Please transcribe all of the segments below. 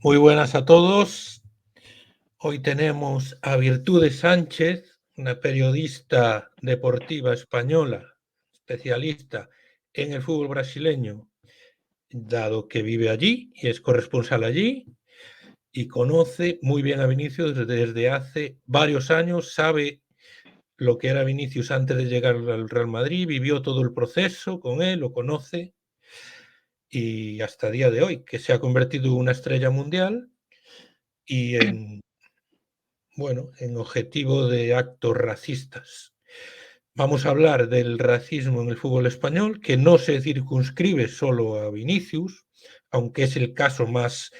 Muy buenas a todos. Hoy tenemos a Virtudes Sánchez, una periodista deportiva española, especialista en el fútbol brasileño, dado que vive allí y es corresponsal allí y conoce muy bien a Vinicius desde hace varios años, sabe lo que era Vinicius antes de llegar al Real Madrid, vivió todo el proceso con él, lo conoce y hasta el día de hoy, que se ha convertido en una estrella mundial y en objetivo de actos racistas. Vamos a hablar del racismo en el fútbol español, que no se circunscribe solo a Vinicius, aunque es el caso más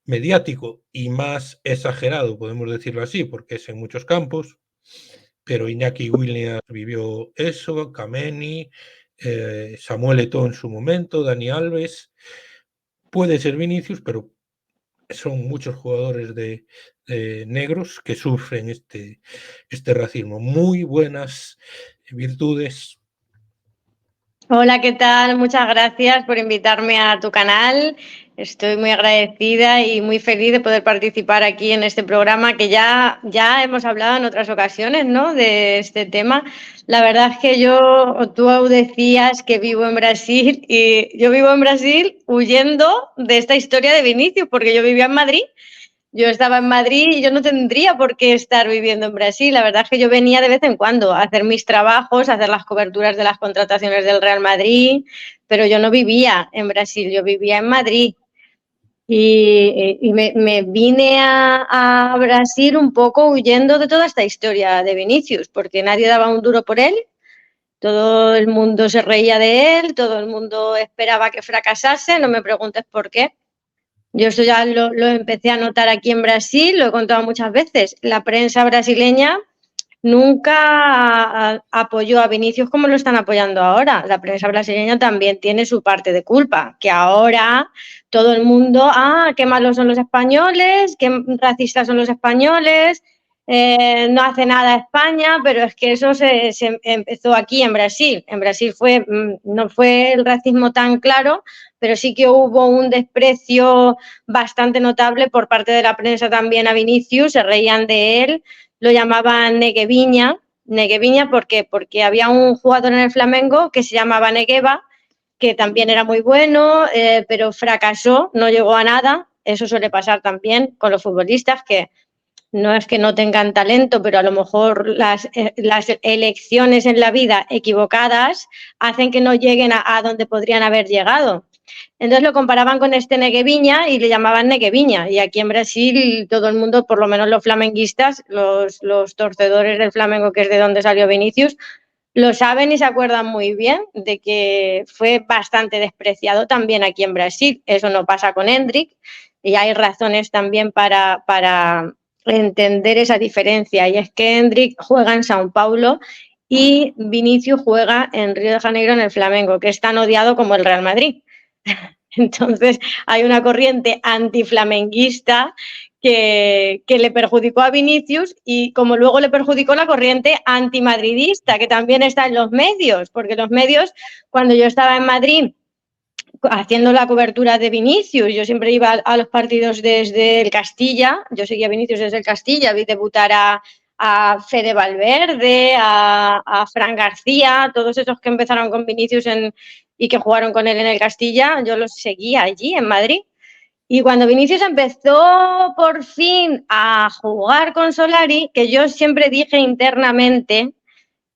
mediático y más exagerado, podemos decirlo así, porque es en muchos campos, pero Iñaki Williams vivió eso, Kameni, Samuel Eto'o en su momento, Dani Alves, puede ser Vinicius, pero son muchos jugadores de negros que sufren este racismo. Muy buenas Virtudes. Hola, ¿qué tal? Muchas gracias por invitarme a tu canal. Estoy muy agradecida y muy feliz de poder participar aquí en este programa que ya hemos hablado en otras ocasiones, ¿no?, de este tema. La verdad es que tú decías que vivo en Brasil y yo vivo en Brasil huyendo de esta historia de Vinicius, porque yo vivía en Madrid. Yo estaba en Madrid y yo no tendría por qué estar viviendo en Brasil. La verdad es que yo venía de vez en cuando a hacer mis trabajos, a hacer las coberturas de las contrataciones del Real Madrid, pero yo no vivía en Brasil, yo vivía en Madrid. Y me vine a Brasil un poco huyendo de toda esta historia de Vinicius, porque nadie daba un duro por él, todo el mundo se reía de él, todo el mundo esperaba que fracasase, no me preguntes por qué. Yo esto ya lo empecé a notar aquí en Brasil, lo he contado muchas veces. La prensa brasileña nunca apoyó a Vinicius como lo están apoyando ahora. La prensa brasileña también tiene su parte de culpa, que ahora todo el mundo, qué malos son los españoles, qué racistas son los españoles, no hace nada España, pero es que eso se empezó aquí en Brasil. En Brasil no fue el racismo tan claro, pero sí que hubo un desprecio bastante notable por parte de la prensa también a Vinicius, se reían de él, lo llamaban Negueviña, porque había un jugador en el Flamengo que se llamaba Negueba, que también era muy bueno, pero fracasó, no llegó a nada. Eso suele pasar también con los futbolistas, que no es que no tengan talento, pero a lo mejor las elecciones en la vida equivocadas hacen que no lleguen a donde podrían haber llegado. Entonces lo comparaban con este Negueviña y le llamaban Negueviña. Y aquí en Brasil todo el mundo, por lo menos los flamenguistas, los torcedores del Flamengo, que es de donde salió Vinicius, lo saben y se acuerdan muy bien de que fue bastante despreciado también aquí en Brasil. Eso no pasa con Endrick y hay razones también para entender esa diferencia, y es que Endrick juega en São Paulo y Vinicius juega en Río de Janeiro en el Flamengo, que es tan odiado como el Real Madrid. Entonces hay una corriente antiflamenguista que le perjudicó a Vinicius, y como luego le perjudicó la corriente antimadridista, que también está en los medios, porque los medios, cuando yo estaba en Madrid haciendo la cobertura de Vinicius, yo siempre iba a los partidos desde el Castilla, yo seguía a Vinicius desde el Castilla, vi debutar a Fede Valverde, a Fran García, todos esos que empezaron con Vinicius y que jugaron con él en el Castilla, yo los seguía allí en Madrid. Y cuando Vinicius empezó por fin a jugar con Solari, que yo siempre dije internamente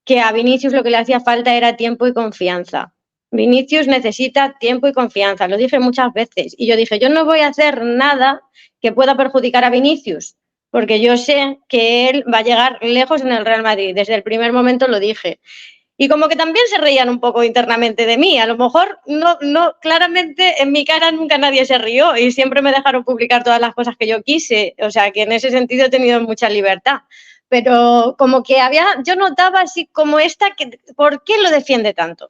que a Vinicius lo que le hacía falta era tiempo y confianza. Vinicius necesita tiempo y confianza, lo dije muchas veces. Y yo dije, yo no voy a hacer nada que pueda perjudicar a Vinicius, porque yo sé que él va a llegar lejos en el Real Madrid. Desde el primer momento lo dije. Y como que también se reían un poco internamente de mí. A lo mejor no, claramente en mi cara nunca nadie se rió y siempre me dejaron publicar todas las cosas que yo quise. O sea, que en ese sentido he tenido mucha libertad. Pero como que yo notaba así como ¿por qué lo defiende tanto?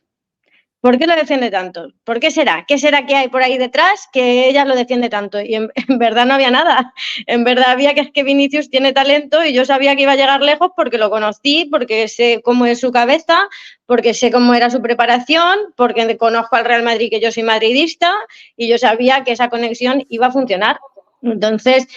¿Por qué lo defiende tanto? ¿Por qué será? ¿Qué será que hay por ahí detrás que ella lo defiende tanto? Y en verdad no había nada. En verdad había que es que Vinicius tiene talento y yo sabía que iba a llegar lejos porque lo conocí, porque sé cómo es su cabeza, porque sé cómo era su preparación, porque conozco al Real Madrid, que yo soy madridista, y yo sabía que esa conexión iba a funcionar. Entonces,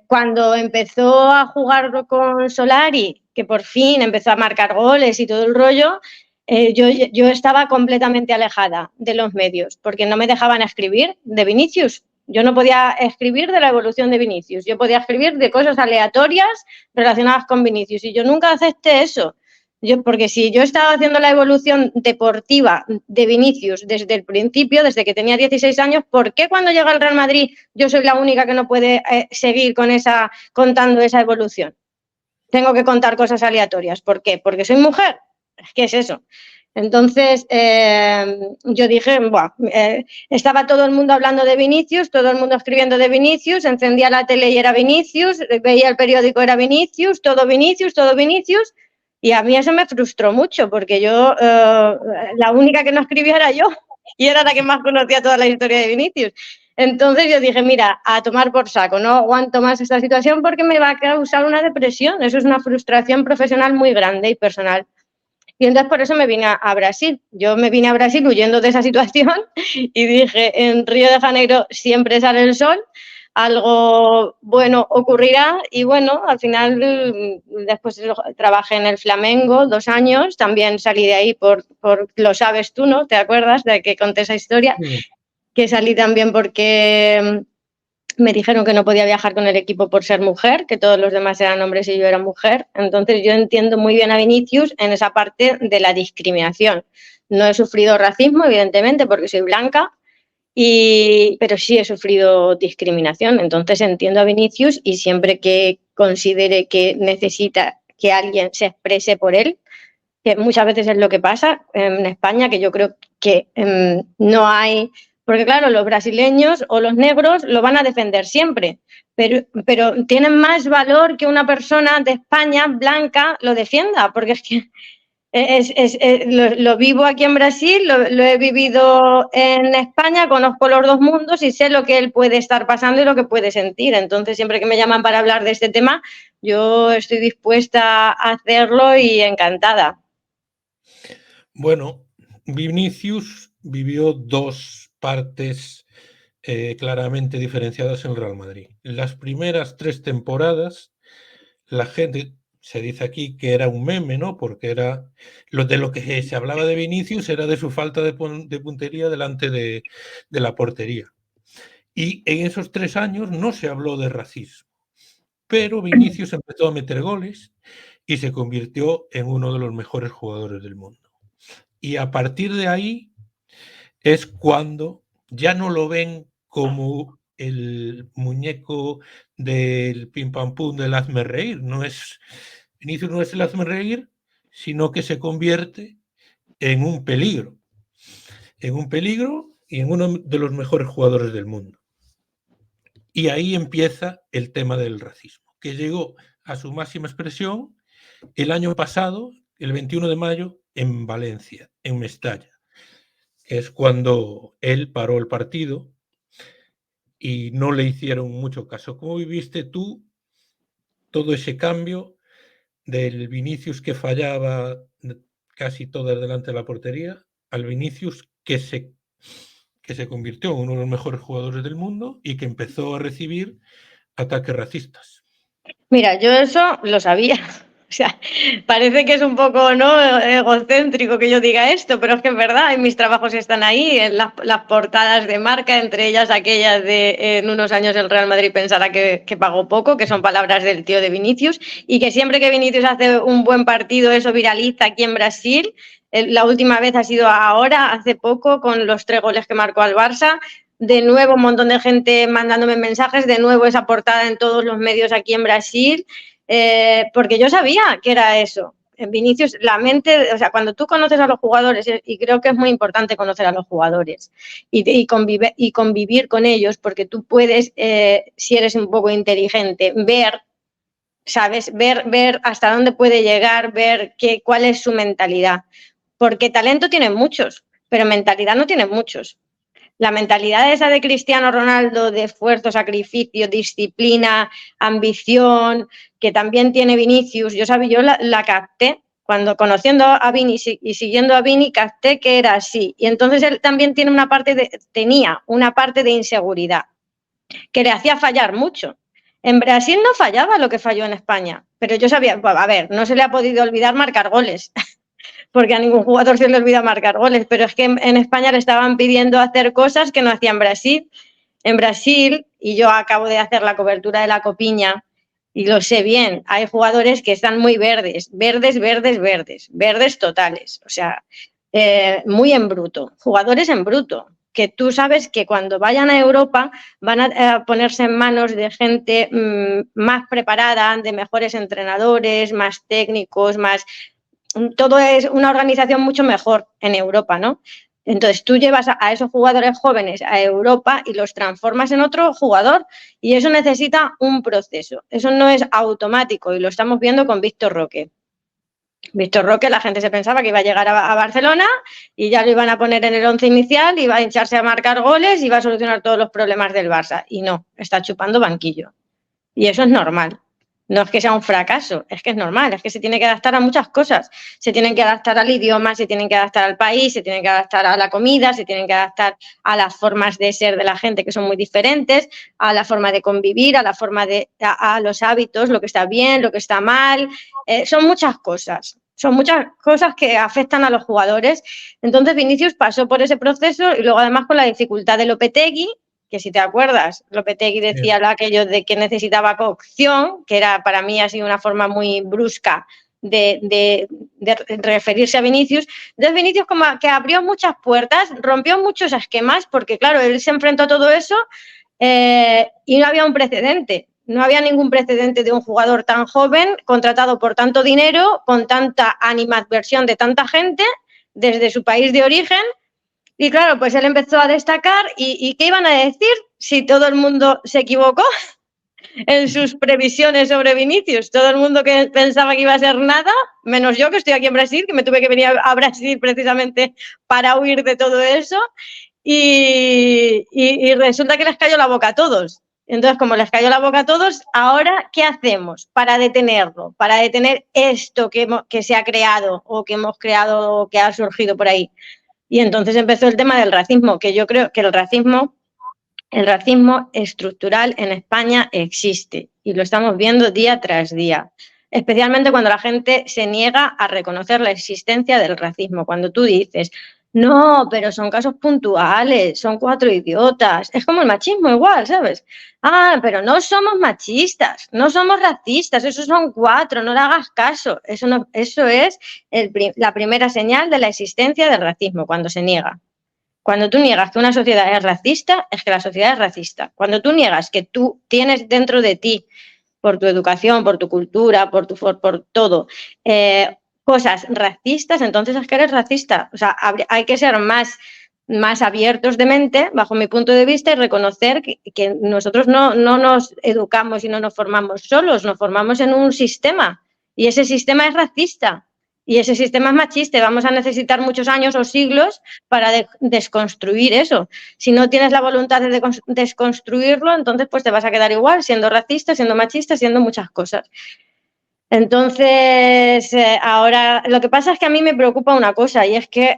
cuando empezó a jugar con Solari, que por fin empezó a marcar goles y todo el rollo, yo estaba completamente alejada de los medios, porque no me dejaban escribir de Vinicius. Yo no podía escribir de la evolución de Vinicius, yo podía escribir de cosas aleatorias relacionadas con Vinicius, y yo nunca acepté eso. Porque si yo estaba haciendo la evolución deportiva de Vinicius desde el principio, desde que tenía 16 años, ¿por qué cuando llega al Real Madrid yo soy la única que no puede seguir contando esa evolución? Tengo que contar cosas aleatorias. ¿Por qué? Porque soy mujer. ¿Qué es eso? Entonces, yo dije, estaba todo el mundo hablando de Vinicius, todo el mundo escribiendo de Vinicius, encendía la tele y era Vinicius, veía el periódico, era Vinicius, todo Vinicius, todo Vinicius, y a mí eso me frustró mucho, porque yo, la única que no escribía era yo, y era la que más conocía toda la historia de Vinicius. Entonces yo dije, mira, a tomar por saco, no aguanto más esta situación porque me va a causar una depresión, eso es una frustración profesional muy grande y personal. Y entonces por eso me vine a Brasil. Yo me vine a Brasil huyendo de esa situación y dije, en Río de Janeiro siempre sale el sol, algo bueno ocurrirá, y bueno, al final después trabajé en el Flamengo 2 años, también salí de ahí lo sabes tú, ¿no? ¿Te acuerdas de que conté esa historia? Sí. Que salí también porque me dijeron que no podía viajar con el equipo por ser mujer, que todos los demás eran hombres y yo era mujer. Entonces yo entiendo muy bien a Vinicius en esa parte de la discriminación. No he sufrido racismo, evidentemente, porque soy blanca, pero sí he sufrido discriminación. Entonces entiendo a Vinicius, y siempre que considere que necesita que alguien se exprese por él, que muchas veces es lo que pasa en España, que yo creo que no hay... Porque claro, los brasileños o los negros lo van a defender siempre, pero tienen más valor que una persona de España blanca lo defienda, porque es que lo vivo aquí en Brasil, lo he vivido en España, conozco los dos mundos y sé lo que él puede estar pasando y lo que puede sentir. Entonces, siempre que me llaman para hablar de este tema, yo estoy dispuesta a hacerlo y encantada. Bueno, Vinicius vivió 2 partes claramente diferenciadas en el Real Madrid. Las primeras 3 temporadas, la gente se dice aquí que era un meme, ¿no? Porque era de lo que se hablaba de Vinicius era de su falta de puntería delante de la portería. Y en esos 3 años no se habló de racismo, pero Vinicius empezó a meter goles y se convirtió en uno de los mejores jugadores del mundo. Y a partir de ahí es cuando ya no lo ven como el muñeco del pim pam pum del hazme reír. Vinicius no es el hazme reír, sino que se convierte en un peligro y en uno de los mejores jugadores del mundo. Y ahí empieza el tema del racismo, que llegó a su máxima expresión el año pasado, el 21 de mayo, en Valencia, en Mestalla. Es cuando él paró el partido y no le hicieron mucho caso. ¿Cómo viviste tú todo ese cambio del Vinicius que fallaba casi todas delante de la portería al Vinicius que se convirtió en uno de los mejores jugadores del mundo y que empezó a recibir ataques racistas? Mira, yo eso lo sabía. O sea, parece que es un poco, ¿no?, egocéntrico que yo diga esto, pero es que es verdad, y mis trabajos están ahí, en las portadas de marca, entre ellas aquellas de en unos años el Real Madrid pensará que pagó poco, que son palabras del tío de Vinicius, y que siempre que Vinicius hace un buen partido eso viraliza aquí en Brasil. La última vez ha sido ahora, hace poco, con los 3 goles que marcó al Barça. De nuevo un montón de gente mandándome mensajes, de nuevo esa portada en todos los medios aquí en Brasil. Porque yo sabía que era eso. En Vinicius, la mente, o sea, cuando tú conoces a los jugadores, y creo que es muy importante conocer a los jugadores y convivir con ellos, porque tú puedes, si eres un poco inteligente, ver, ¿sabes? Ver hasta dónde puede llegar, ver cuál es su mentalidad. Porque talento tienen muchos, pero mentalidad no tienen muchos. La mentalidad esa de Cristiano Ronaldo, de esfuerzo, sacrificio, disciplina, ambición, que también tiene Vinicius, yo la capté. Cuando conociendo a Vini y siguiendo a Vini, capté que era así. Y entonces él también tenía una parte de inseguridad. que le hacía fallar mucho. En Brasil no fallaba lo que falló en España, pero yo sabía, a ver, no se le ha podido olvidar marcar goles, porque a ningún jugador se le olvida marcar goles, pero es que en España le estaban pidiendo hacer cosas que no hacía en Brasil. En Brasil, y yo acabo de hacer la cobertura de la Copiña, y lo sé bien, hay jugadores que están muy verdes, verdes, verdes, verdes, verdes totales, o sea, muy en bruto, jugadores en bruto, que tú sabes que cuando vayan a Europa van a ponerse en manos de gente más preparada, de mejores entrenadores, más técnicos, más... Todo es una organización mucho mejor en Europa, ¿no? Entonces tú llevas a esos jugadores jóvenes a Europa y los transformas en otro jugador y eso necesita un proceso. Eso no es automático y lo estamos viendo con Víctor Roque. Víctor Roque, la gente se pensaba que iba a llegar a Barcelona y ya lo iban a poner en el 11 inicial, iba a hincharse a marcar goles y iba a solucionar todos los problemas del Barça. Y no, está chupando banquillo. Y eso es normal. No es que sea un fracaso, es que es normal, es que se tiene que adaptar a muchas cosas. Se tienen que adaptar al idioma, se tienen que adaptar al país, se tienen que adaptar a la comida, se tienen que adaptar a las formas de ser de la gente que son muy diferentes, a la forma de convivir, a la forma de a los hábitos, lo que está bien, lo que está mal. Son muchas cosas. Son muchas cosas que afectan a los jugadores. Entonces Vinicius pasó por ese proceso y luego además con la dificultad de Lopetegui, que si te acuerdas, Lopetegui decía aquello de que necesitaba cocción, que era para mí ha sido una forma muy brusca de referirse a Vinicius. Entonces Vinicius como que abrió muchas puertas, rompió muchos esquemas, porque claro, él se enfrentó a todo eso y no había un precedente. No había ningún precedente de un jugador tan joven, contratado por tanto dinero, con tanta animadversión de tanta gente, desde su país de origen. Y claro, pues él empezó a destacar y ¿qué iban a decir si todo el mundo se equivocó en sus previsiones sobre Vinicius? Todo el mundo que pensaba que iba a ser nada, menos yo que estoy aquí en Brasil, que me tuve que venir a Brasil precisamente para huir de todo eso y resulta que les cayó la boca a todos. Entonces, como les cayó la boca a todos, ahora, ¿qué hacemos para detenerlo? Para detener esto que se ha creado o que hemos creado o que ha surgido por ahí. Y entonces empezó el tema del racismo, que yo creo que el racismo estructural en España existe y lo estamos viendo día tras día, especialmente cuando la gente se niega a reconocer la existencia del racismo. Cuando tú dices, no, pero son casos puntuales, son 4 idiotas, es como el machismo igual, ¿sabes? Ah, pero no somos machistas, no somos racistas, esos son 4, no le hagas caso. Eso, no, eso es la primera señal de la existencia del racismo, cuando se niega. Cuando tú niegas que una sociedad es racista, es que la sociedad es racista. Cuando tú niegas que tú tienes dentro de ti, por tu educación, por tu cultura, por todo, cosas racistas, entonces es que eres racista. O sea, hay que ser más abiertos de mente, bajo mi punto de vista, y reconocer que nosotros no nos educamos y no nos formamos solos, nos formamos en un sistema y ese sistema es racista y ese sistema es machista y vamos a necesitar muchos años o siglos para desconstruir eso. Si no tienes la voluntad de desconstruirlo, entonces pues te vas a quedar igual, siendo racista, siendo machista, siendo muchas cosas. Entonces, ahora lo que pasa es que a mí me preocupa una cosa y es que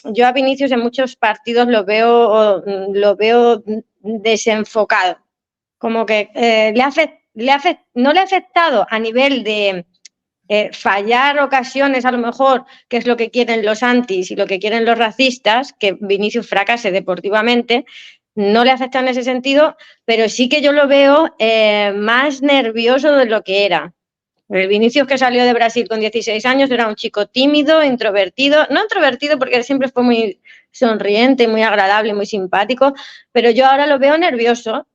yo a Vinicius en muchos partidos lo veo desenfocado, como que no le ha afectado a nivel de fallar ocasiones a lo mejor, que es lo que quieren los antis y lo que quieren los racistas, que Vinicius fracase deportivamente, no le afecta en ese sentido, pero sí que yo lo veo más nervioso de lo que era. El Vinicius que salió de Brasil con 16 años era un chico tímido, introvertido, no introvertido porque él siempre fue muy sonriente, muy agradable, muy simpático, pero yo ahora lo veo nervioso,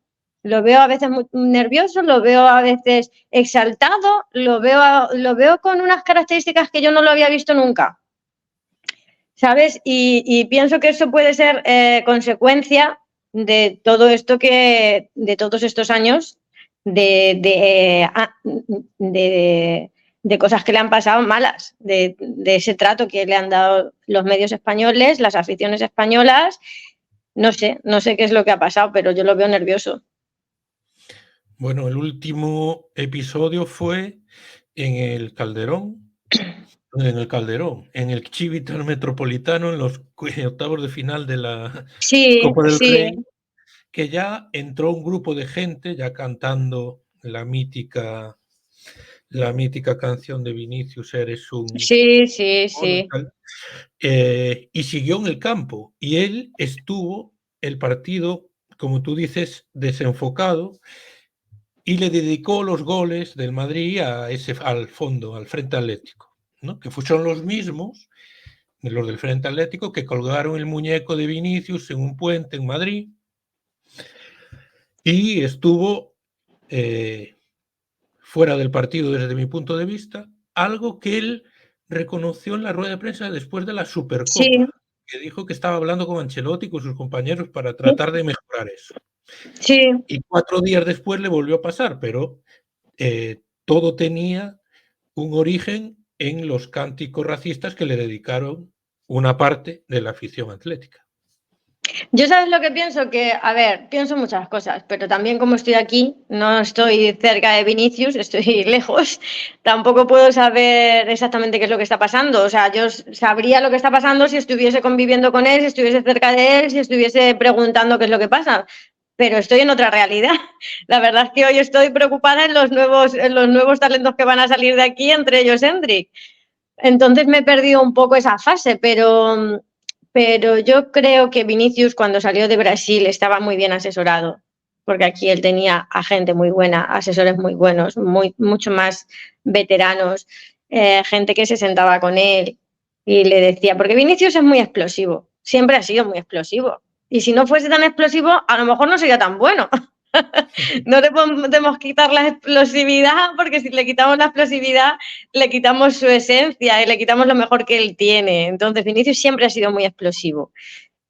lo veo a veces muy nervioso, lo veo a veces exaltado, lo veo con unas características que yo no lo había visto nunca, ¿sabes? Y pienso que eso puede ser consecuencia de todo esto de todos estos años de cosas que le han pasado malas, de ese trato que le han dado los medios españoles, las aficiones españolas. No sé qué es lo que ha pasado, pero yo lo veo nervioso. Bueno, el último episodio fue en el Calderón, en el Civitas Metropolitano, en los octavos de final de la Sí, Copa del sí. Rey, que ya entró un grupo de gente ya cantando la mítica canción de Vinicius, eres un Sí, sí, mono, sí. tal, y siguió en el campo. Y él estuvo el partido, como tú dices, desenfocado, y le dedicó los goles del Madrid al fondo, al Frente Atlético, ¿no? Que son los mismos, los del Frente Atlético, que colgaron el muñeco de Vinicius en un puente en Madrid, y estuvo fuera del partido desde mi punto de vista, algo que él reconoció en la rueda de prensa después de la Sí, Supercopa, que dijo que estaba hablando con Ancelotti y con sus compañeros para sí, tratar de mejorar eso. sí. Y 4 días después le volvió a pasar, pero todo tenía un origen en los cánticos racistas que le dedicaron una parte de la afición atlética. Yo sabes lo que pienso, que, a ver, pienso muchas cosas, pero también como estoy aquí, no estoy cerca de Vinicius, estoy lejos, tampoco puedo saber exactamente qué es lo que está pasando. O sea, yo sabría lo que está pasando si estuviese conviviendo con él, si estuviese cerca de él, si estuviese preguntando qué es lo que pasa, pero estoy en otra realidad. La verdad es que hoy estoy preocupada en los nuevos talentos que van a salir de aquí, entre ellos Hendrik. Entonces me he perdido un poco esa fase, pero yo creo que Vinicius cuando salió de Brasil estaba muy bien asesorado, porque aquí él tenía a gente muy buena, asesores muy buenos, mucho más veteranos, gente que se sentaba con él y le decía, porque Vinicius es muy explosivo, siempre ha sido muy explosivo. Y si no fuese tan explosivo, a lo mejor no sería tan bueno. No le podemos quitar la explosividad, porque si le quitamos la explosividad, le quitamos su esencia y le quitamos lo mejor que él tiene. Entonces, Vinicius siempre ha sido muy explosivo.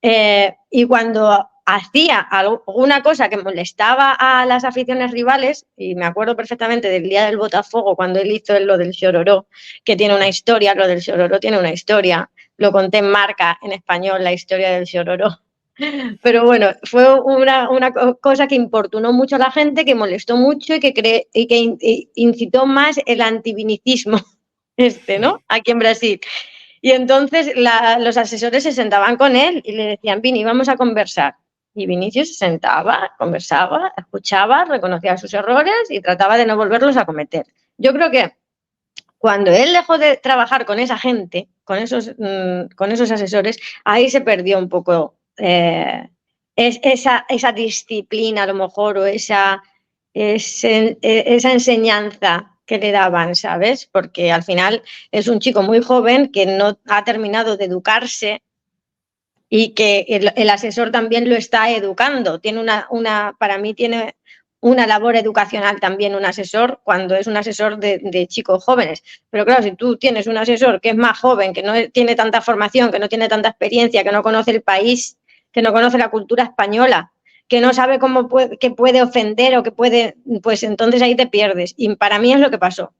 Y cuando hacía alguna cosa que molestaba a las aficiones rivales, y me acuerdo perfectamente del día del Botafogo, cuando él hizo lo del Chororó, que tiene una historia, lo del Chororó tiene una historia, lo conté en Marca, en español, la historia del Chororó. Pero bueno, fue una cosa que importunó mucho a la gente, que molestó mucho y que incitó más el antivinicismo, ¿no? Aquí en Brasil. Y entonces los asesores se sentaban con él y le decían, Vini, vamos a conversar. Y Vinicius se sentaba, conversaba, escuchaba, reconocía sus errores y trataba de no volverlos a cometer. Yo creo que cuando él dejó de trabajar con esa gente, con esos asesores, ahí se perdió un poco esa disciplina, a lo mejor, o esa enseñanza que le daban, ¿sabes? Porque al final es un chico muy joven que no ha terminado de educarse y que el asesor también lo está educando. Tiene para mí tiene una labor educacional también un asesor cuando es un asesor de chicos jóvenes. Pero claro, si tú tienes un asesor que es más joven, que no tiene tanta formación, que no tiene tanta experiencia, que no conoce el país, que no conoce la cultura española, que no sabe que puede ofender o que puede, pues entonces ahí te pierdes. Y para mí es lo que pasó.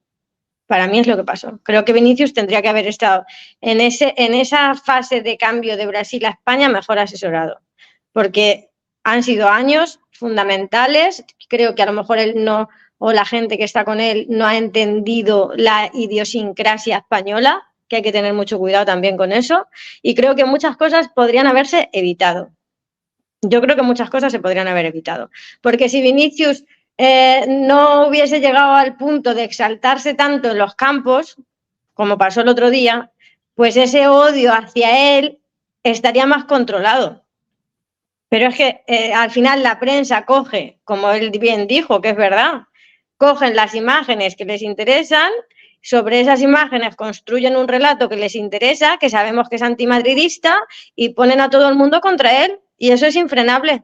Para mí es lo que pasó. Creo que Vinicius tendría que haber estado en esa fase de cambio de Brasil a España mejor asesorado, porque han sido años fundamentales. Creo que a lo mejor él no, o la gente que está con él, no ha entendido la idiosincrasia española, que hay que tener mucho cuidado también con eso, y creo que muchas cosas podrían haberse evitado. Yo creo que muchas cosas se podrían haber evitado, porque si Vinicius no hubiese llegado al punto de exaltarse tanto en los campos, como pasó el otro día, pues ese odio hacia él estaría más controlado. Pero es que al final la prensa coge, como él bien dijo, que es verdad, cogen las imágenes que les interesan, sobre esas imágenes construyen un relato que les interesa, que sabemos que es antimadridista, y ponen a todo el mundo contra él. Y eso es infrenable.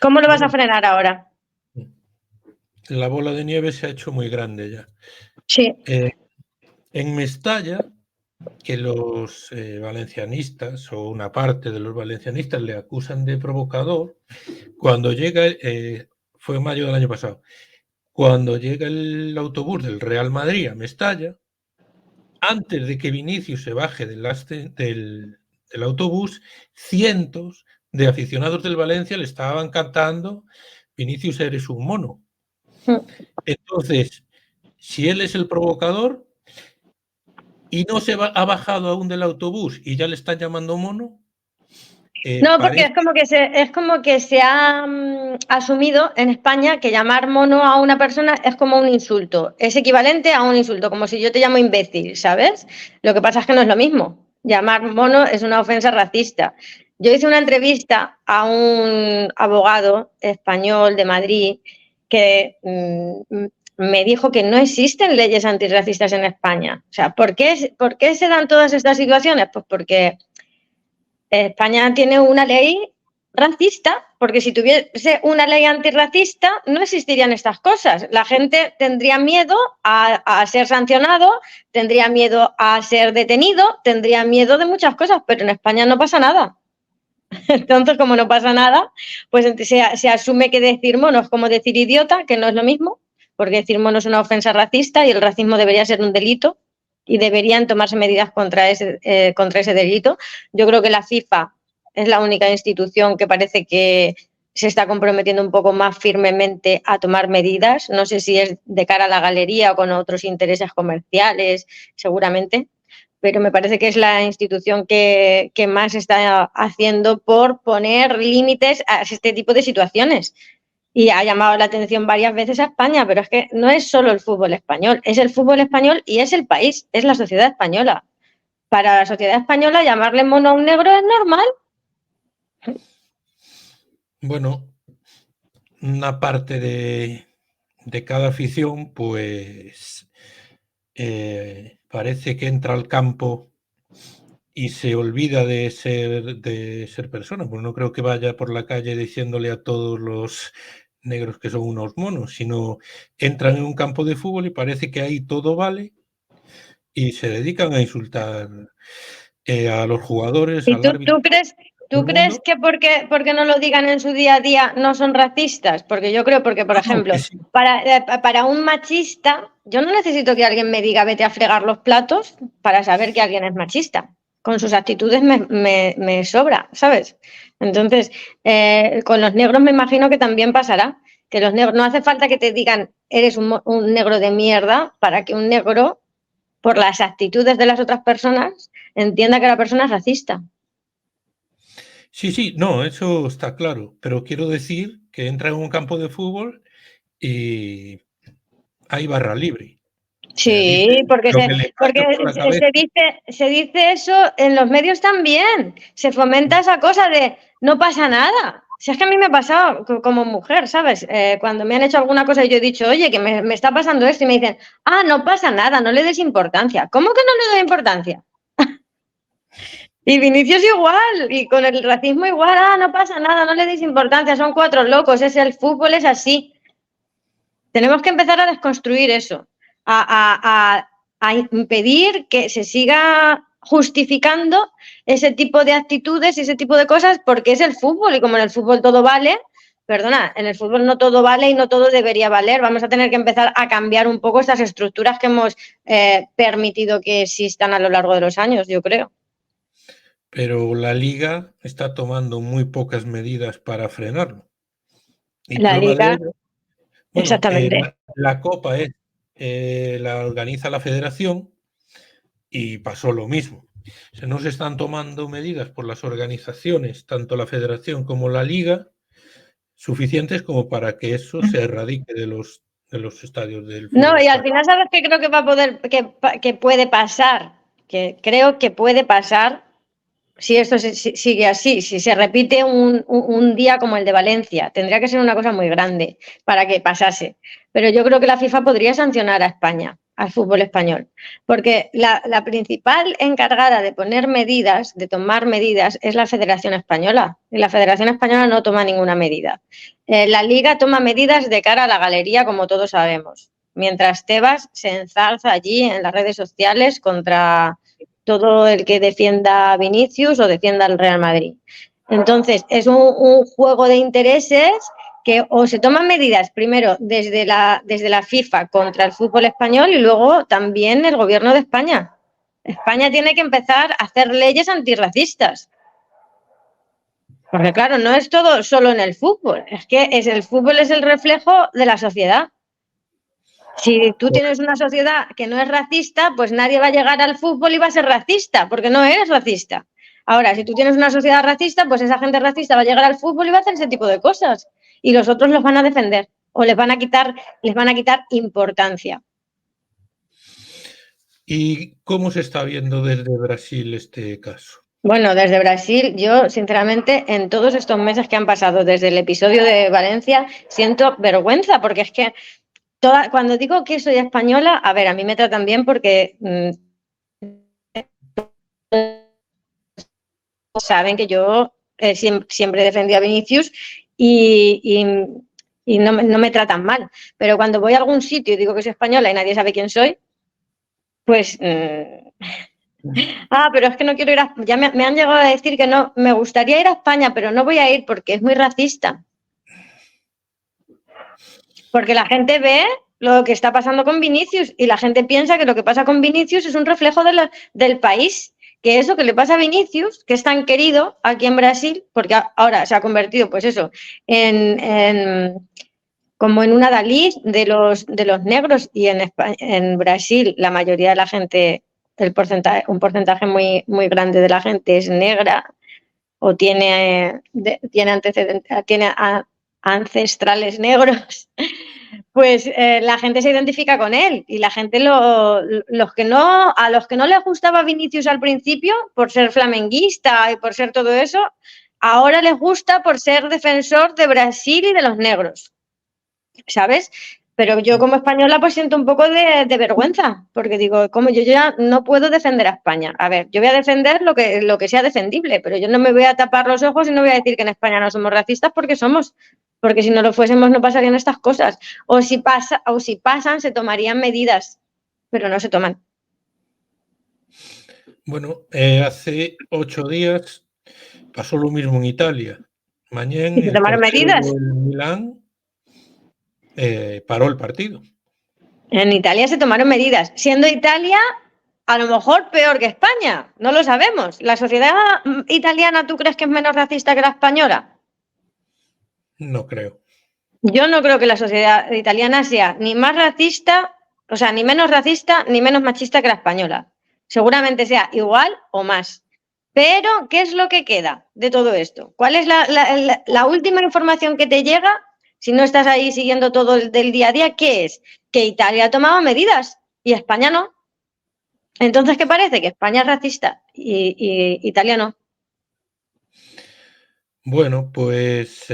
¿Cómo lo vas a Bueno, frenar ahora? la bola de nieve se ha hecho muy grande ya. Sí, En Mestalla, que los valencianistas o una parte de los valencianistas le acusan de provocador, cuando llega, fue en mayo del año pasado, cuando llega el autobús del Real Madrid a Mestalla, antes de que Vinicius se baje del autobús, cientos de aficionados del Valencia le estaban cantando Vinicius eres un mono. Entonces, si él es el provocador y no ha bajado aún del autobús y ya le están llamando mono, No, porque es como que se ha asumido en España que llamar mono a una persona es como un insulto, es equivalente a un insulto, como si yo te llamo imbécil, ¿sabes? Lo que pasa es que no es lo mismo. Llamar mono es una ofensa racista. Yo hice una entrevista a un abogado español de Madrid que me dijo que no existen leyes antirracistas en España. O sea, por qué se dan todas estas situaciones? Pues porque España tiene una ley racista, porque si tuviese una ley antirracista no existirían estas cosas. La gente tendría miedo a ser sancionado, tendría miedo a ser detenido, tendría miedo de muchas cosas, pero en España no pasa nada. Entonces, como no pasa nada, pues se asume que decir mono es como decir idiota, que no es lo mismo, porque decir mono es una ofensa racista y el racismo debería ser un delito y deberían tomarse medidas contra ese delito. Yo creo que la FIFA es la única institución que parece que se está comprometiendo un poco más firmemente a tomar medidas. No sé si es de cara a la galería o con otros intereses comerciales, seguramente, pero me parece que es la institución que más está haciendo por poner límites a este tipo de situaciones. Y ha llamado la atención varias veces a España, pero es que no es solo el fútbol español, es el fútbol español y es el país, es la sociedad española. Para la sociedad española llamarle mono a un negro es normal. Bueno, una parte de cada afición, pues parece que entra al campo y se olvida de ser persona. Pues no creo que vaya por la calle diciéndole a todos los negros que son unos monos, sino entran en un campo de fútbol y parece que ahí todo vale y se dedican a insultar a los jugadores, ¿Y al árbitro, todo tú el crees mundo. que porque no lo digan en su día a día no son racistas? Porque yo creo, porque por No, no, que ejemplo, sí. para un machista, yo no necesito que alguien me diga vete a fregar los platos para saber que alguien es machista. Con sus actitudes me sobra, ¿sabes? Entonces, con los negros me imagino que también pasará. Que los negros, no hace falta que te digan eres un negro de mierda para que un negro, por las actitudes de las otras personas, entienda que la persona es racista. Sí, sí, no, eso está claro, pero quiero decir que entra en un campo de fútbol y hay barra libre. Sí, Dice porque, lo que le porque pasa por la cabeza. se dice eso en los medios también. Se fomenta esa cosa de no pasa nada. Si es que a mí me ha pasado como mujer, ¿sabes? Cuando me han hecho alguna cosa y yo he dicho, oye, que me está pasando esto, y me dicen, ah, no pasa nada, no le des importancia. ¿Cómo que no le doy importancia? Y Vinicius igual, y con el racismo igual, ah, no pasa nada, no le deis importancia, son cuatro locos, es el fútbol, es así. Tenemos que empezar a desconstruir eso, a impedir que se siga justificando ese tipo de actitudes y ese tipo de cosas porque es el fútbol y como en el fútbol todo vale, perdona, en el fútbol no todo vale y no todo debería valer. Vamos a tener que empezar a cambiar un poco estas estructuras que hemos permitido que existan a lo largo de los años, yo creo. Pero la liga está tomando muy pocas medidas para frenarlo. Y La prueba de liga, ello, bueno, exactamente. la Copa la organiza la federación y pasó lo mismo. No se están tomando medidas por las organizaciones, tanto la federación como la liga, suficientes como para que eso se erradique de los estadios del No, fútbol y al español. final, ¿sabes qué creo que va a poder, que puede pasar? Que creo que puede pasar si esto sigue así, si se repite un día como el de Valencia. Tendría que ser una cosa muy grande para que pasase. Pero yo creo que la FIFA podría sancionar a España, al fútbol español, porque la principal encargada de poner medidas, de tomar medidas, es la Federación Española. Y la Federación Española no toma ninguna medida. La Liga toma medidas de cara a la galería, como todos sabemos. Mientras Tebas se enzarza allí en las redes sociales contra todo el que defienda a Vinicius o defienda al Real Madrid. Entonces, es un juego de intereses que o se toman medidas primero desde la FIFA contra el fútbol español y luego también el gobierno de España. España tiene que empezar a hacer leyes antirracistas. Porque claro, no es todo solo en el fútbol, es que el fútbol es el reflejo de la sociedad. Si tú tienes una sociedad que no es racista, pues nadie va a llegar al fútbol y va a ser racista, porque no eres racista. Ahora, si tú tienes una sociedad racista, pues esa gente racista va a llegar al fútbol y va a hacer ese tipo de cosas. Y los otros los van a defender o les van a quitar importancia. ¿Y cómo se está viendo desde Brasil este caso? Bueno, desde Brasil, yo sinceramente en todos estos meses que han pasado desde el episodio de Valencia siento vergüenza porque es que cuando digo que soy española, a ver, a mí me tratan bien porque saben que yo siempre defendí a Vinicius y no me tratan mal. Pero cuando voy a algún sitio y digo que soy española y nadie sabe quién soy, pues pero es que no quiero ir a... Ya me han llegado a decir que no, me gustaría ir a España, pero no voy a ir porque es muy racista. Porque la gente ve lo que está pasando con Vinicius y la gente piensa que lo que pasa con Vinicius es un reflejo del país, que eso que le pasa a Vinicius, que es tan querido aquí en Brasil, porque ahora se ha convertido, pues eso, como en una Dalí de los negros y en Brasil la mayoría de la gente, un porcentaje muy, muy grande de la gente es negra o tiene antecedentes, tiene ancestrales negros, pues la gente se identifica con él y la gente a los que no les gustaba Vinicius al principio por ser flamenguista y por ser todo eso, ahora les gusta por ser defensor de Brasil y de los negros, ¿sabes? Pero yo como española pues siento un poco de vergüenza, porque digo, como yo ya no puedo defender a España. A ver, yo voy a defender lo que sea defendible, pero yo no me voy a tapar los ojos y no voy a decir que en España no somos racistas porque somos, porque si no lo fuésemos no pasarían estas cosas. O si pasan, se tomarían medidas, pero no se toman. Bueno, hace 8 días pasó lo mismo en Italia. Mañana ¿Y se el tomaron portero medidas? del Milán paró el partido. En Italia se tomaron medidas, siendo Italia a lo mejor peor que España, no lo sabemos. ¿La sociedad italiana tú crees que es menos racista que la española? No creo. Yo no creo que la sociedad italiana sea ni más racista, o sea, ni menos racista, ni menos machista que la española. Seguramente sea igual o más. Pero, ¿qué es lo que queda de todo esto? ¿Cuál es la última información que te llega? Si no estás ahí siguiendo todo el del día a día, ¿qué es? Que Italia ha tomado medidas y España no. Entonces, ¿qué parece? Que España es racista y Italia no. Bueno, pues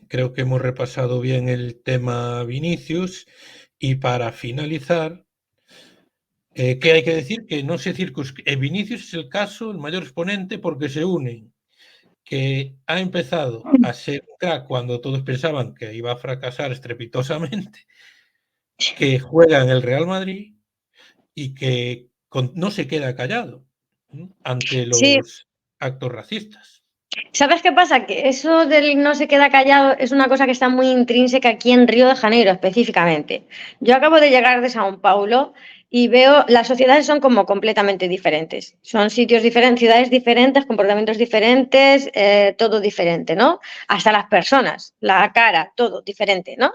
creo que hemos repasado bien el tema Vinicius y para finalizar, ¿qué hay que decir? Que no se Vinicius es el caso, el mayor exponente, porque se unen que ha empezado a ser un crack cuando todos pensaban que iba a fracasar estrepitosamente, que juega en el Real Madrid y que no se queda callado ante Sí. los actos racistas. ¿Sabes qué pasa? Que eso del no se queda callado es una cosa que está muy intrínseca aquí en Río de Janeiro específicamente. Yo acabo de llegar de Sao Paulo y veo las sociedades son como completamente diferentes. Son sitios diferentes, ciudades diferentes, comportamientos diferentes, todo diferente, ¿no? Hasta las personas, la cara, todo diferente, ¿no?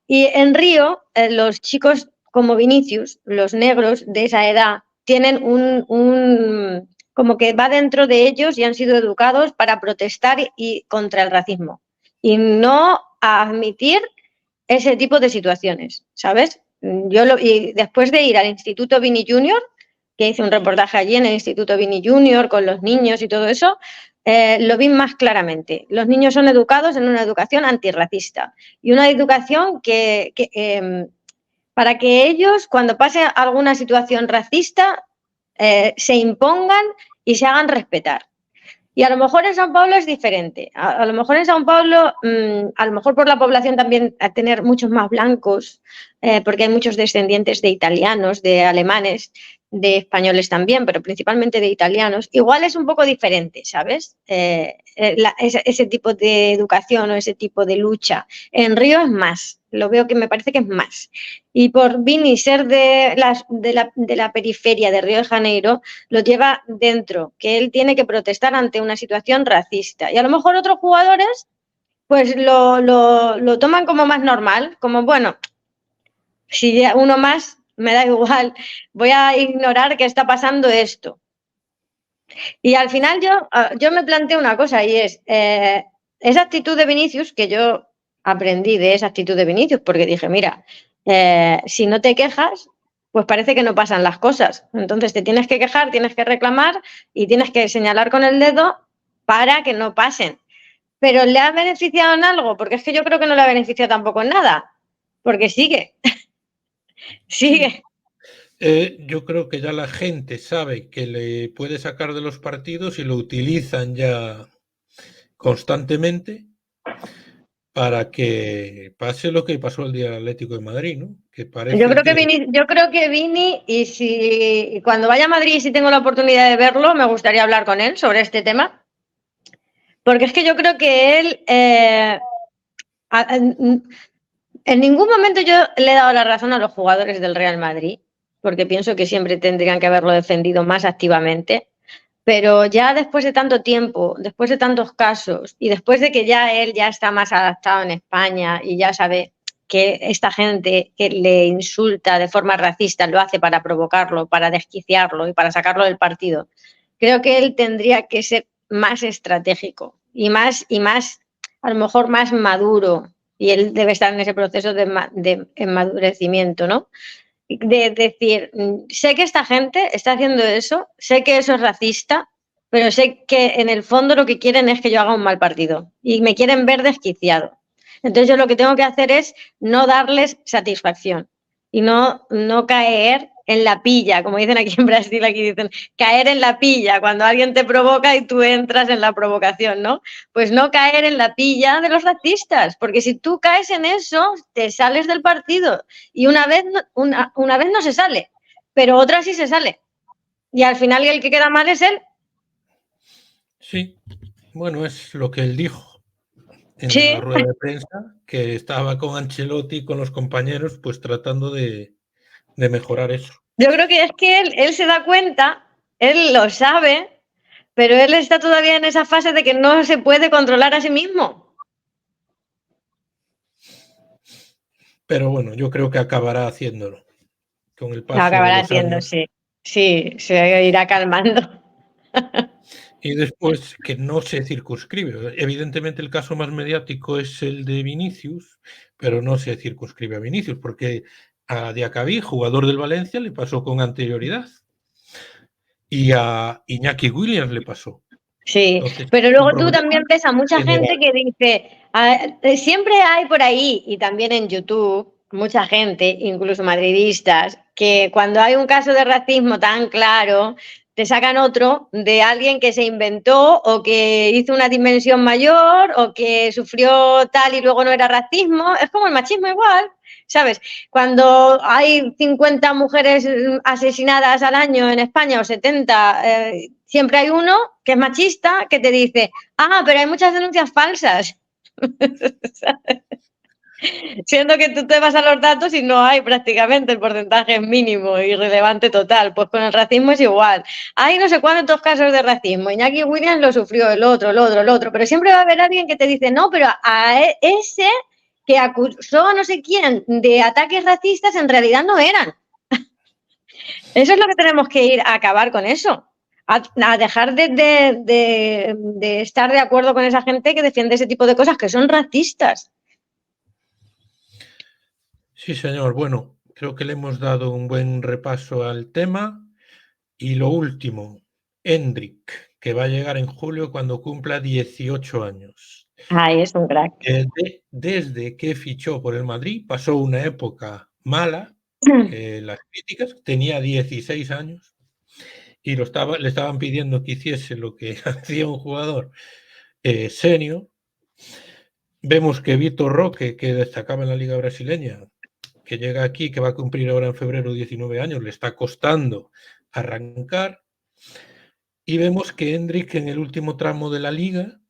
Y en Río, los chicos como Vinicius, los negros de esa edad, tienen como que va dentro de ellos y han sido educados para protestar y contra el racismo y no a admitir ese tipo de situaciones, ¿sabes? Y después de ir al Instituto Vini Junior, que hice un reportaje allí en el Instituto Vini Junior con los niños y todo eso, lo vi más claramente. Los niños son educados en una educación antirracista y una educación para que ellos, cuando pase alguna situación racista, se impongan y se hagan respetar. Y a lo mejor en Sao Paulo es diferente. A lo mejor en Sao Paulo, a lo mejor por la población también a tener muchos más blancos, porque hay muchos descendientes de italianos, de alemanes, de españoles también, pero principalmente de italianos. Igual es un poco diferente, ¿sabes? Ese tipo de educación o ese tipo de lucha. En Río es más. Lo veo que me parece que es más. Y por Vini ser de la periferia de Río de Janeiro, lo lleva dentro, que él tiene que protestar ante una situación racista. Y a lo mejor otros jugadores pues lo toman como más normal, como bueno, si uno más me da igual, voy a ignorar que está pasando esto. Y al final yo me planteo una cosa y es esa actitud de Vinicius, que yo aprendí de esa actitud de Vinicius, porque dije, mira, si no te quejas, pues parece que no pasan las cosas. Entonces te tienes que quejar, tienes que reclamar y tienes que señalar con el dedo para que no pasen. Pero ¿le ha beneficiado en algo? Porque es que yo creo que no le ha beneficiado tampoco en nada, porque sigue, sigue. Yo creo que ya la gente sabe que le puede sacar de los partidos y lo utilizan ya constantemente para que pase lo que pasó el día del Atlético de Madrid, ¿no? Que parece que Yo creo que Vini, y si cuando vaya a Madrid y si tengo la oportunidad de verlo, me gustaría hablar con él sobre este tema. Porque es que yo creo que él en ningún momento yo le he dado la razón a los jugadores del Real Madrid, porque pienso que siempre tendrían que haberlo defendido más activamente. Pero ya después de tanto tiempo, después de tantos casos y después de que ya él ya está más adaptado en España y ya sabe que esta gente que le insulta de forma racista lo hace para provocarlo, para desquiciarlo y para sacarlo del partido, creo que él tendría que ser más estratégico y más a lo mejor más maduro, y él debe estar en ese proceso de enmadurecimiento, ¿no? De decir, sé que esta gente está haciendo eso, sé que eso es racista, pero sé que en el fondo lo que quieren es que yo haga un mal partido y me quieren ver desquiciado. Entonces yo lo que tengo que hacer es no darles satisfacción y no caer en la pilla, como dicen aquí en Brasil, aquí dicen caer en la pilla, cuando alguien te provoca y tú entras en la provocación, ¿no? Pues no caer en la pilla de los racistas, porque si tú caes en eso, te sales del partido y una vez no se sale, pero otra sí se sale. Y al final el que queda mal es él. sí, bueno, es lo que él dijo en la Sí, rueda de prensa, que estaba con Ancelotti y con los compañeros, pues tratando de mejorar eso. yo creo que es que él se da cuenta, él lo sabe, pero él está todavía en esa fase de que no se puede controlar a sí mismo. Pero bueno, yo creo que acabará haciéndolo con el Lo paso de acabará los haciendo, años. sí. Sí, se irá calmando. Y después que no se circunscribe. Evidentemente el caso más mediático es el de Vinicius, pero no se circunscribe a Vinicius, porque a Diacabí, jugador del Valencia, le pasó con anterioridad. Y a Iñaki Williams le pasó. Sí, Entonces, pero un luego tú problema también ves a mucha general. gente que dice, siempre hay por ahí, y también en YouTube, mucha gente, incluso madridistas, que cuando hay un caso de racismo tan claro, te sacan otro de alguien que se inventó o que hizo una dimensión mayor o que sufrió tal y luego no era racismo. Es como el machismo igual, ¿sabes? Cuando hay 50 mujeres asesinadas al año en España o 70, siempre hay uno que es machista que te dice, pero hay muchas denuncias falsas. Siendo que tú te vas a los datos y no hay prácticamente, el porcentaje es mínimo, irrelevante total. Pues con el racismo es igual. Hay no sé cuántos casos de racismo. Iñaki Williams lo sufrió, el otro. Pero siempre va a haber alguien que te dice, no, pero a ese que acusó a no sé quién de ataques racistas en realidad no eran. Eso es lo que tenemos que ir a acabar con eso. A dejar de estar de acuerdo con esa gente que defiende ese tipo de cosas que son racistas. Sí, señor. Bueno, creo que le hemos dado un buen repaso al tema. Y lo último, Endrick, que va a llegar en julio cuando cumpla 18 años. Ay, es un crack. Desde que fichó por el Madrid, pasó una época mala, las críticas, tenía 16 años y le estaban pidiendo que hiciese lo que hacía un jugador senior. Vemos que Vitor Roque, que destacaba en la liga brasileña, que llega aquí, que va a cumplir ahora en febrero 19 años, le está costando arrancar. Y vemos que Endrick en el último tramo de la liga,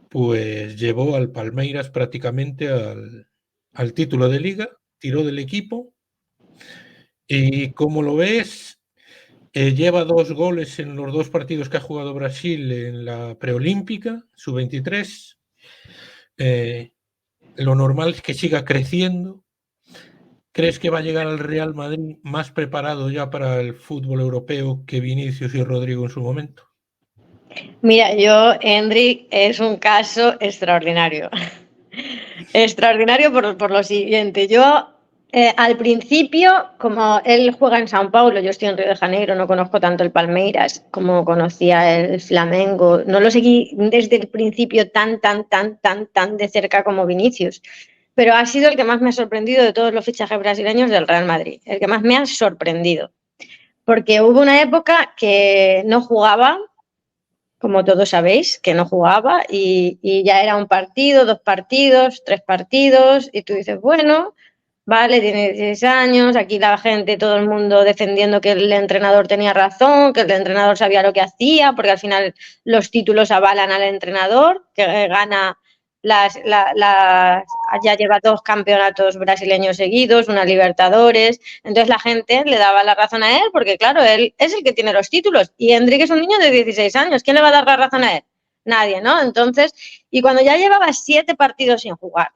pues llevó al Palmeiras prácticamente al título de liga, tiró del equipo. Y como lo ves, lleva 2 goles en los 2 partidos que ha jugado Brasil en la preolímpica, sub-23. Lo normal es que siga creciendo. ¿Crees que va a llegar al Real Madrid más preparado ya para el fútbol europeo que Vinicius y Rodrigo en su momento? Mira, yo, Hendrik, es un caso extraordinario. Extraordinario por lo siguiente. Yo, al principio, como él juega en Sao Paulo, yo estoy en Río de Janeiro, no conozco tanto el Palmeiras como conocía el Flamengo. No lo seguí desde el principio tan de cerca como Vinicius. Pero ha sido el que más me ha sorprendido de todos los fichajes brasileños del Real Madrid. El que más me ha sorprendido. Porque hubo una época que no jugaba, como todos sabéis, que no jugaba y ya era un partido, 2 partidos, 3 partidos y tú dices, bueno, vale, tiene 16 años, aquí la gente, todo el mundo defendiendo que el entrenador tenía razón, que el entrenador sabía lo que hacía, porque al final los títulos avalan al entrenador, que gana ya lleva 2 campeonatos brasileños seguidos, una Libertadores, entonces la gente le daba la razón a él, porque claro, él es el que tiene los títulos, y Enrique es un niño de 16 años, ¿quién le va a dar la razón a él? Nadie, ¿no? Entonces, y cuando ya llevaba 7 partidos sin jugar,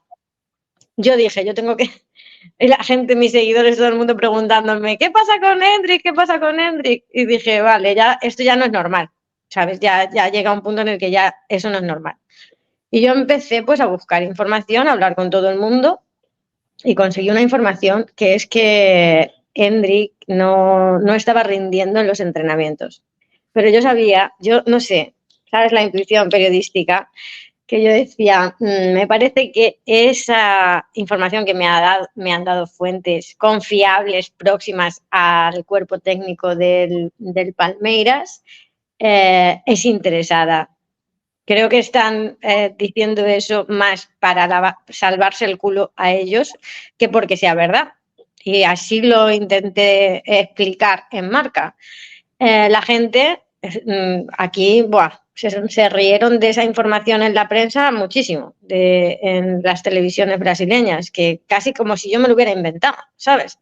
yo dije, yo tengo que... Y la gente, mis seguidores, todo el mundo preguntándome, ¿qué pasa con Hendrik? ¿Qué pasa con Hendrik? Y dije, vale, ya, esto ya no es normal, ¿sabes? Ya llega un punto en el que ya eso no es normal. Y yo empecé pues a buscar información, a hablar con todo el mundo y conseguí una información que es que Hendrik no estaba rindiendo en los entrenamientos. Pero yo sabía, yo no sé, ¿sabes? La intuición periodística, que yo decía, me parece que esa información que me han dado fuentes confiables, próximas al cuerpo técnico del Palmeiras, es interesada. Creo que están diciendo eso más para salvarse el culo a ellos que porque sea verdad. Y así lo intenté explicar en Marca. La gente aquí, se rieron de esa información en la prensa muchísimo, en las televisiones brasileñas, que casi como si yo me lo hubiera inventado, ¿sabes?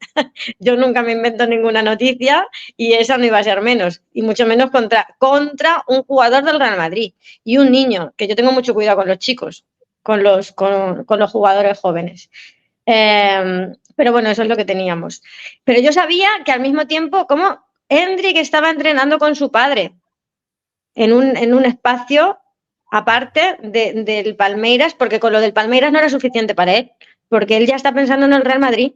Yo nunca me invento ninguna noticia y esa no iba a ser menos, y mucho menos contra un jugador del Real Madrid y un niño, que yo tengo mucho cuidado con los chicos, con los jugadores jóvenes. Pero bueno, eso es lo que teníamos. Pero yo sabía que al mismo tiempo, como Hendrik estaba entrenando con su padre en un espacio aparte del Palmeiras, porque con lo del Palmeiras no era suficiente para él, porque él ya está pensando en el Real Madrid.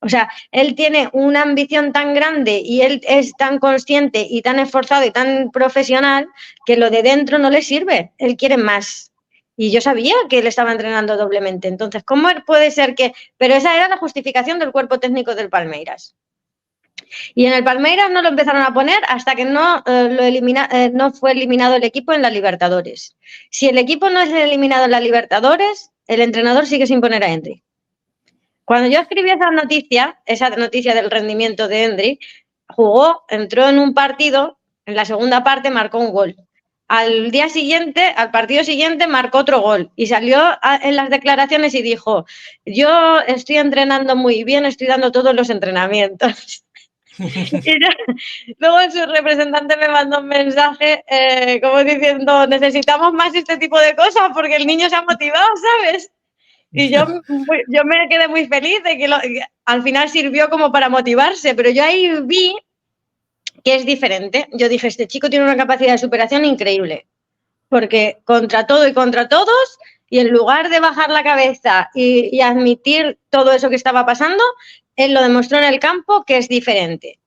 O sea, él tiene una ambición tan grande y él es tan consciente y tan esforzado y tan profesional que lo de dentro no le sirve. Él quiere más. Y yo sabía que él estaba entrenando doblemente. Entonces, ¿cómo puede ser que...? Pero esa era la justificación del cuerpo técnico del Palmeiras. Y en el Palmeiras no lo empezaron a poner hasta que no fue eliminado el equipo en la Libertadores. Si el equipo no es eliminado en la Libertadores, el entrenador sigue sin poner a Hendrik. Cuando yo escribí esa noticia del rendimiento de Hendrik, jugó, entró en un partido, en la segunda parte marcó un gol. Al día siguiente, al partido siguiente, marcó otro gol y salió en las declaraciones y dijo, yo estoy entrenando muy bien, estoy dando todos los entrenamientos. Y luego su representante me mandó un mensaje como diciendo, necesitamos más este tipo de cosas porque el niño se ha motivado, ¿sabes? Y yo me quedé muy feliz de que al final sirvió como para motivarse, pero yo ahí vi que es diferente. Yo dije, este chico tiene una capacidad de superación increíble, porque contra todo y contra todos, y en lugar de bajar la cabeza y admitir todo eso que estaba pasando, él lo demostró en el campo que es diferente.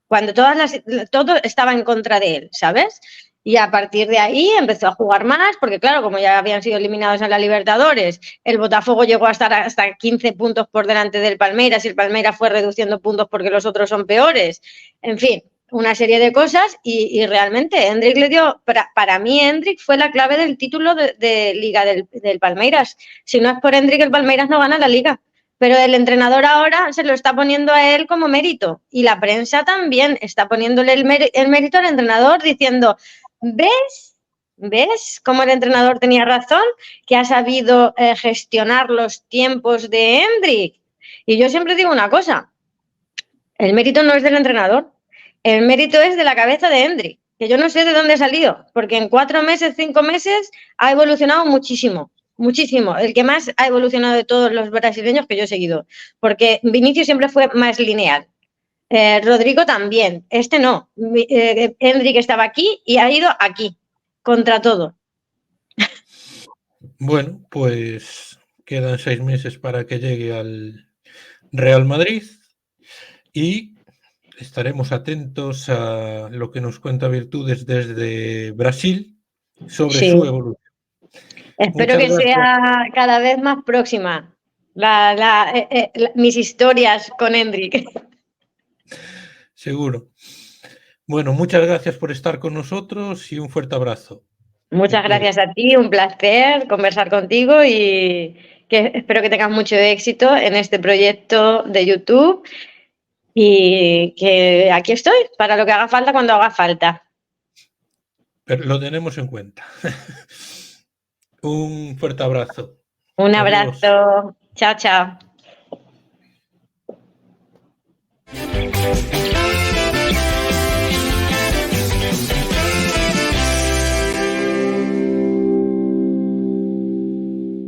Cuando todo estaba en contra de él, ¿sabes? Y a partir de ahí empezó a jugar más, porque claro, como ya habían sido eliminados en la Libertadores, el Botafogo llegó a estar hasta 15 puntos por delante del Palmeiras y el Palmeiras fue reduciendo puntos porque los otros son peores. En fin, una serie de cosas y realmente Hendrik le dio, para mí Hendrik fue la clave del título de Liga del Palmeiras. Si no es por Hendrik, el Palmeiras no gana la Liga. Pero el entrenador ahora se lo está poniendo a él como mérito y la prensa también está poniéndole el mérito al entrenador diciendo, ¿ves cómo el entrenador tenía razón? Que ha sabido gestionar los tiempos de Hendrik. Y yo siempre digo una cosa, el mérito no es del entrenador, el mérito es de la cabeza de Hendrik, que yo no sé de dónde ha salido, porque en 4 meses, 5 meses ha evolucionado muchísimo. Muchísimo, el que más ha evolucionado de todos los brasileños que yo he seguido, porque Vinicius siempre fue más lineal. Rodrigo también, este no. Hendrik estaba aquí y ha ido aquí. contra todo. Bueno, pues quedan 6 meses para que llegue al Real Madrid y estaremos atentos a lo que nos cuenta Virtudes desde Brasil sobre Sí. su evolución. Espero Muchas que gracias. sea cada vez más próxima mis historias con Hendrik. Seguro. Bueno, muchas gracias por estar con nosotros y un fuerte abrazo. Muchas Virtudes. gracias a ti, un placer conversar contigo y que espero que tengas mucho éxito en este proyecto de YouTube y que aquí estoy para lo que haga falta cuando haga falta. Pero lo tenemos en cuenta. Un fuerte abrazo. Un Adiós. abrazo. Chao, chao.